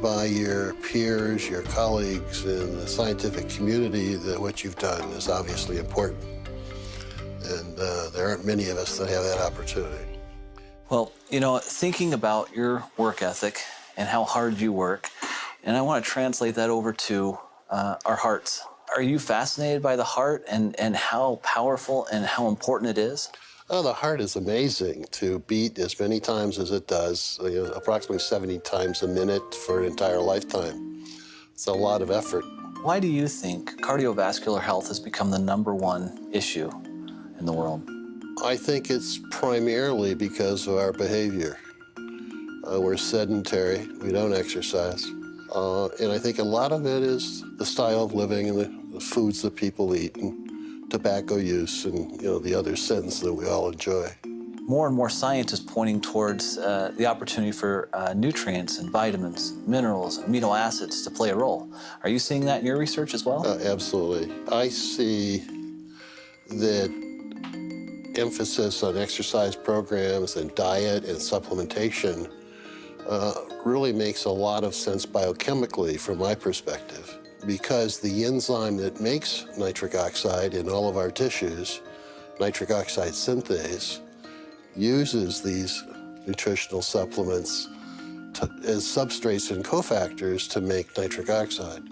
by your peers, your colleagues in the scientific community that what you've done is obviously important. And there aren't many of us that have that opportunity. Well, you know, thinking about your work ethic and how hard you work, and I want to translate that over to our hearts. Are you fascinated by the heart and how powerful and how important it is? Oh, the heart is amazing to beat as many times as it does, approximately 70 times a minute for an entire lifetime. It's a lot of effort. Why do you think cardiovascular health has become the #1 issue in the world? I think it's primarily because of our behavior. We're sedentary, we don't exercise. And I think a lot of it is the style of living and the foods that people eat and tobacco use and, the other sins that we all enjoy. More and more science is pointing towards the opportunity for nutrients and vitamins, minerals, amino acids to play a role. Are you seeing that in your research as well? Absolutely. I see that emphasis on exercise programs and diet and supplementation really makes a lot of sense biochemically from my perspective, because the enzyme that makes nitric oxide in all of our tissues, nitric oxide synthase, uses these nutritional supplements as substrates and cofactors to make nitric oxide.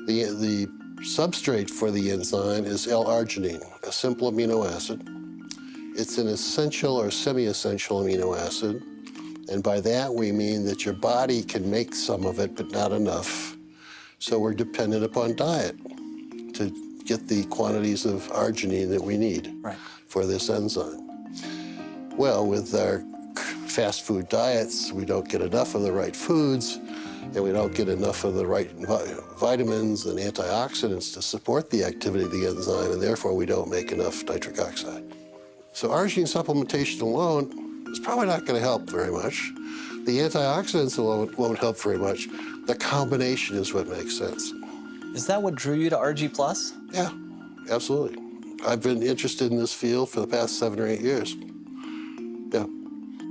The substrate for the enzyme is L-arginine, a simple amino acid. It's an essential or semi-essential amino acid, and by that we mean that your body can make some of it, but not enough. So we're dependent upon diet to get the quantities of arginine that we need for this enzyme. Well, with our fast food diets, we don't get enough of the right foods, and we don't get enough of the right vitamins and antioxidants to support the activity of the enzyme, and therefore we don't make enough nitric oxide. So arginine supplementation alone is probably not going to help very much. The antioxidants alone won't help very much. The combination is what makes sense. Is that what drew you to ARGI+? Yeah, absolutely. I've been interested in this field for the past 7 or 8 years. Yeah.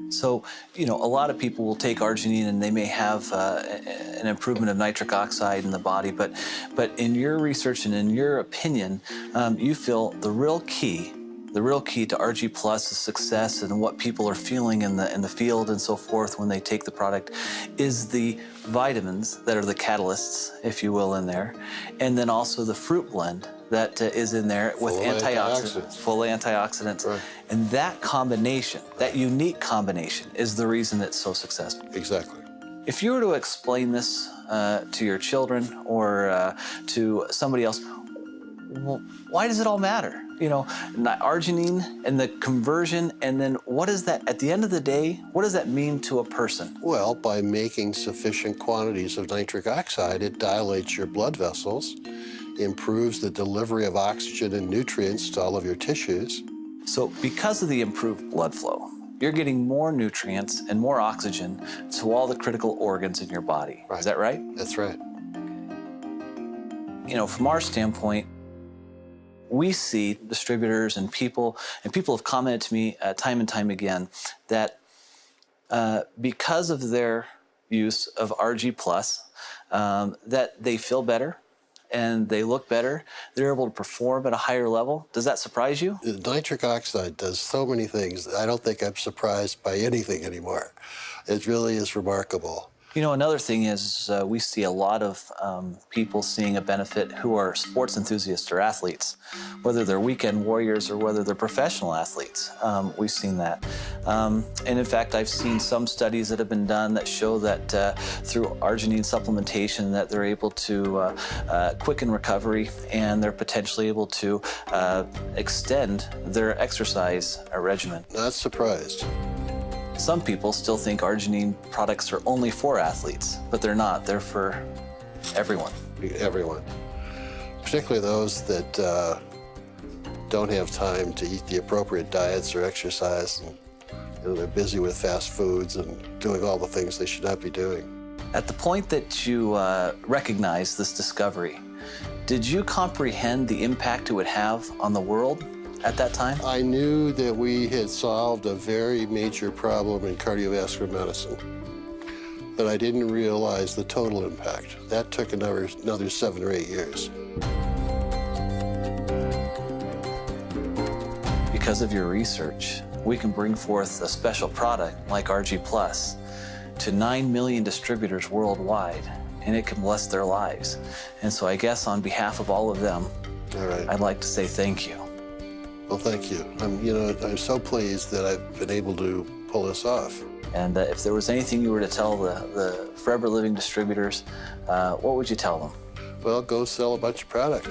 So, a lot of people will take arginine and they may have an improvement of nitric oxide in the body, but in your research and in your opinion, you feel the real key to ARGI+'s success and what people are feeling in the field and so forth when they take the product is the vitamins that are the catalysts, if you will, in there, and then also the fruit blend that is in there with full antioxidants. Right. And that combination, that unique combination, is the reason it's so successful. Exactly. If you were to explain this to your children or to somebody else, well, why does it all matter? Arginine and the conversion, and then what is that, at the end of the day, what does that mean to a person? Well, by making sufficient quantities of nitric oxide, it dilates your blood vessels, improves the delivery of oxygen and nutrients to all of your tissues. So because of the improved blood flow, you're getting more nutrients and more oxygen to all the critical organs in your body. Right. Is that right? That's right. From our standpoint, we see distributors and people have commented to me time and time again that because of their use of ARGI+, that they feel better and they look better. They're able to perform at a higher level. Does that surprise you? Nitric oxide does so many things. I don't think I'm surprised by anything anymore. It really is remarkable. Another thing is we see a lot of people seeing a benefit who are sports enthusiasts or athletes, whether they're weekend warriors or whether they're professional athletes. We've seen that. And in fact, I've seen some studies that have been done that show that through arginine supplementation that they're able to quicken recovery and they're potentially able to extend their exercise regimen. Not surprised. Some people still think arginine products are only for athletes, but they're not. They're for everyone. Everyone. Particularly those that don't have time to eat the appropriate diets or exercise. And, they're busy with fast foods and doing all the things they should not be doing. At the point that you recognized this discovery, did you comprehend the impact it would have on the world at that time? I knew that we had solved a very major problem in cardiovascular medicine. but I didn't realize the total impact. That took another 7 or 8 years. Because of your research, we can bring forth a special product like ARGI Plus to 9 million distributors worldwide, and it can bless their lives. And so I guess on behalf of all of them, All right. I'd like to say thank you. Well, thank you. I'm so pleased that I've been able to pull this off. And if there was anything you were to tell the forever living distributors, what would you tell them? Well, go sell a bunch of product.